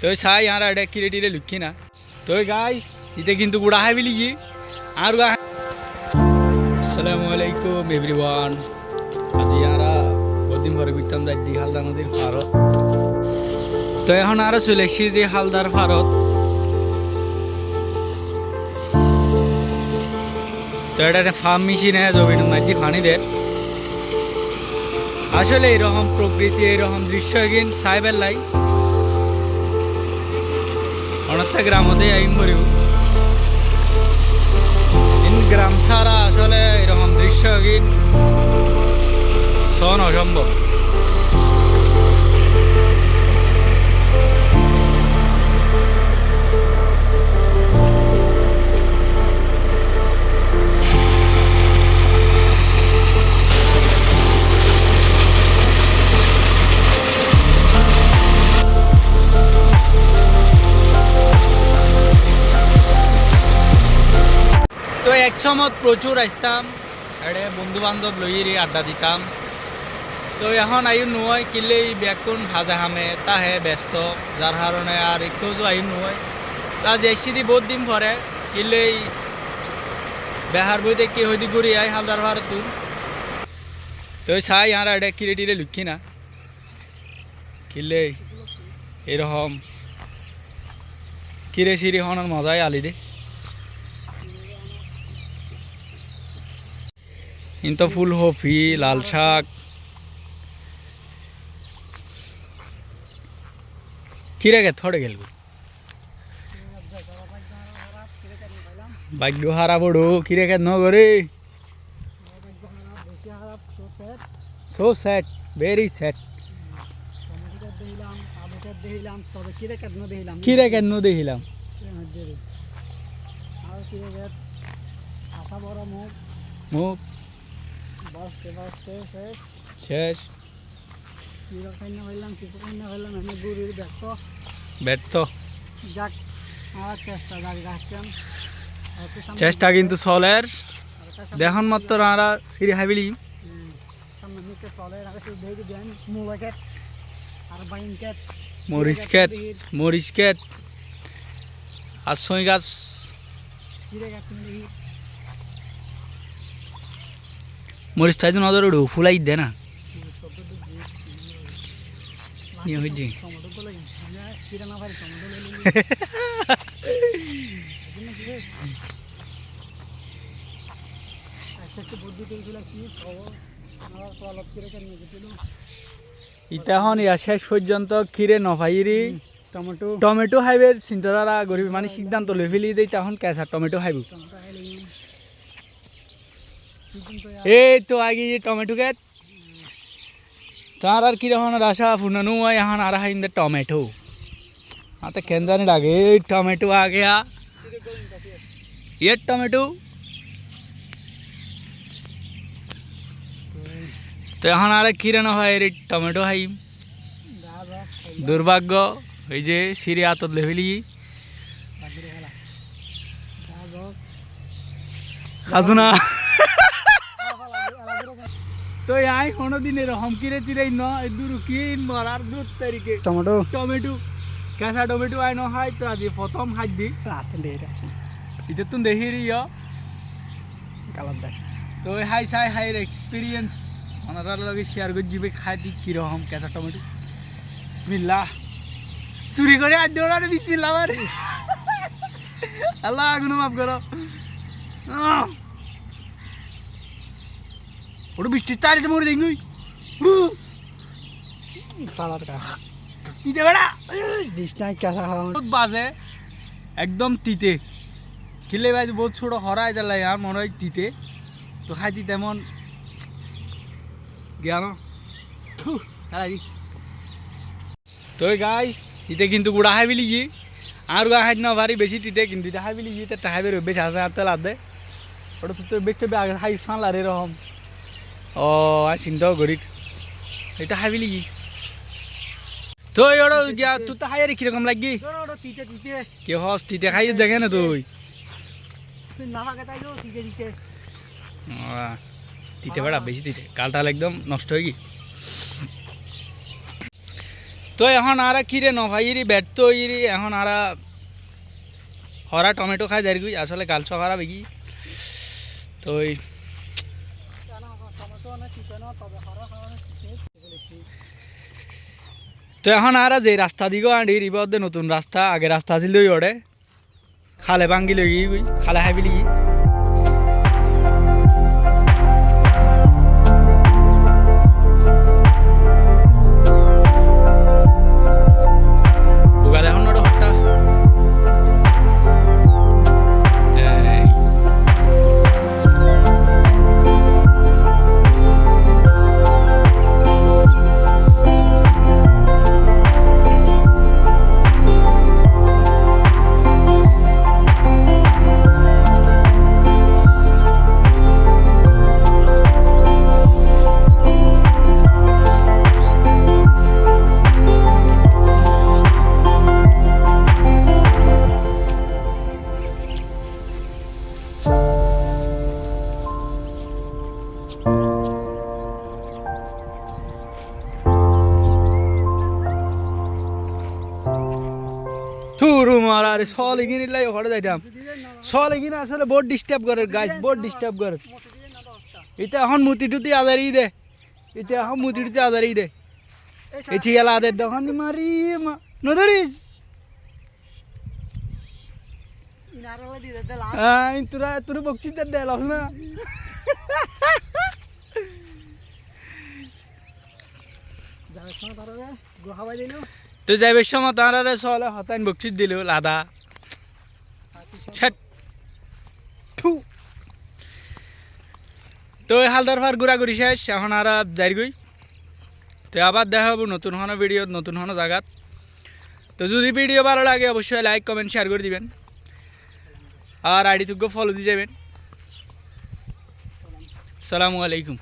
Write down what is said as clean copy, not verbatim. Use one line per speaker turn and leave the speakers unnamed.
তো চাই আর এটা কিরে টিরে লুকি না তো গাইস ইতে কিন্তু গুড়া হাই বিলি গি আর গা আসসালামু আলাইকুম এভরিওয়ান আজি আরা বহুদিন পরে বিতাম যাই দি হালদা নদীর পারত তো এখন আরো চলে এসেছি যে হালদার পারত তো এটা ফার্ম মেশিন জমিন মাটি পানি দেয় আসলে এরকম প্রকৃতি এরকম দৃশ্য একদিন সাইবের লাই অনেকটা গ্রামতে আইন করিব গ্রাম ছাড়া আসলে এরকম দৃশ্য একদিন সন অসম্ভব তো এক সময় প্রচুর আসতাম এড়ে বন্ধু বান্ধব লইয়ে আড্ডা দিতাম তো এখন আয়ু নয় কিলে ব্যাকুন ভাজা হামে তাহে ব্যস্ত যার কারণে আর একটু আয়ু নয় তা যেসি দি বহুত দিন পরে কিলে বেহার বইতে কি হইদি ঘুরি আয় হালদার ভারত তো চাই আর এটা কিরে টিরে লুকি না কিলে এরকম কিরে সিরি হনার মজাই আলি দে কিন্তু ফুলকপি লাল শাক কিরে গে থড়ে গেল ভাগ্য হারা বড়ো কিরে গে নগরে সো স্যাড ভেরি স্যাড কিরে কেন দেখিলাম মুখ
বাঁচতে বাঁচতে শেষ
শেষ
কিছু খাইনা ফেললাম গরুর
ব্যর্থ
যাক আমার চেষ্টা জারি রাখতাম
চেষ্টা কিন্তু চলের দেখুন মাত্র আমরা সিঁড়ি হাবিলি
সামনে মুখে চলের আর শুধু দেখি দেন মোবাইল আর বাইন ক্যাট
মরিচ ক্যাট আর সই গাছ
কিরে গাছ দেখি
মরিচ চাইতো নজর উঠো ফুলাই দে না ইতাহন ইয়া শেষ পর্যন্ত খিরে নফাইরি
টমেটো
টমেটো খাইবের চিন্তাধারা গরিব মানে সিদ্ধান্ত লই ফেলি দেই তখন কেঁচা টমেটো খাইব এই তো আগে টমেটো খেত তার আর কিরকম আশা ফুনানো এখন আর হাইন টমেটো হাতে কেন জানি লাগে টমেটো आ गया ये টমেটো তো এখন আর কিরে না হয় টমেটো খাইম দুর্ভাগ্য ওই যে সিঁড়ি আতত লেভেলি খাজুনা তো আই কোনোদিন এরকম কিরে তিরাই ন দূর কিন মরার দুধ তারিখে
টমেটো
টমেটো কাঁচা টমেটো আই নহাই তো আজি প্রথম খাই দি
রাতে দেরি আছে
এটা তুমি দেখি রিয়
কালার দেখ
তো হাই চাই হাইর এক্সপিরিয়েন্স ওনার লগে শেয়ার করে যাবে খাই দি কিরকম কাঁচা টমেটো বিসমিল্লাহ চুরি করে আর দৌড়া বিসমিল্লাহ মারে আল্লাহ গুনো মাফ করো ওটা বৃষ্টির তারিতে মরে দেখি
কালার কা
তিতে বেড়া
বিষ্ণায় কাঁচা খাওয়া
বাজে একদম তিতে খেলে ভাই বহুত ছোট হরাই দিলাই আর মনে হয় তিতে তো খাইতি তেমন জ্ঞান তো গাই তিতে কিন্তু গুড়া খাই বিলি গি আর গা খাই না ভারি বেশি তিতে কিন্তু এটা খাই বিলি গি তা খাইবে বেশ আছে আর তেল আদে ওটা তো বেশটা আগে খাই সানলার এরকম ও আর চিন্তাও করি এটা খাই বিলি গি তো ওটা গিয়া তুই তো খাই আর কিরকম লাগি
তিতে তিতে
কে হস তিতে খাই দেখে না তুই
না ভাগে তাই তিতে তিতে
তিতে বেড়া বেশি তিতে কালটাল একদম নষ্ট হয়ে গি তো এখন আর কিরে নভাইরি ব্যর্থ ইরি এখন আর হরা টমেটো খাই যাই আসলে কাল সকারা বেগি তো
টমেটো না চিকেন তবে হারা হারা
তো এখন আর যে রাস্তা দিকে আঁড়ি রিবদে নতুন রাস্তা আগে রাস্তা আছিল ওড়ে খালে ভাঙ্গি লই গই খালে হাইবি লিগি ওগালে এখন ওটা হট্টা থুরু মারা রে সল এগিয়ে লাই ঘরে যাইতাম সল এগিয়ে আসলে বহুত ডিস্টার্ব করে গাইস বহুত ডিস্টার্ব করে এটা এখন মুতি টুতি আজারি দে এটা এখন মুতি টুতি আজারি দে এটি এলা আদের দোকান মারি নদরিস
ইনারলে দি দে লা
আই তোরা তোর বকচিত দে লাভ না
যাবে সময় তারে গোহাবাই দিলো
তো যাইবে সময় তারারে সলে হতাইন বকচিত দিল লাদা ছট থু তো হালদার ফার ঘোরাঘুরি শেষ এখন আর যাই গই তো আবার দেখা হবো নতুন কোনো ভিডিও নতুন কোনো জায়গাত তো যদি ভিডিও ভালো লাগে অবশ্যই লাইক কমেন্ট শেয়ার করে দিবেন আর আইডি তুকে ফলো দিয়ে যাবেন আসসালামু আলাইকুম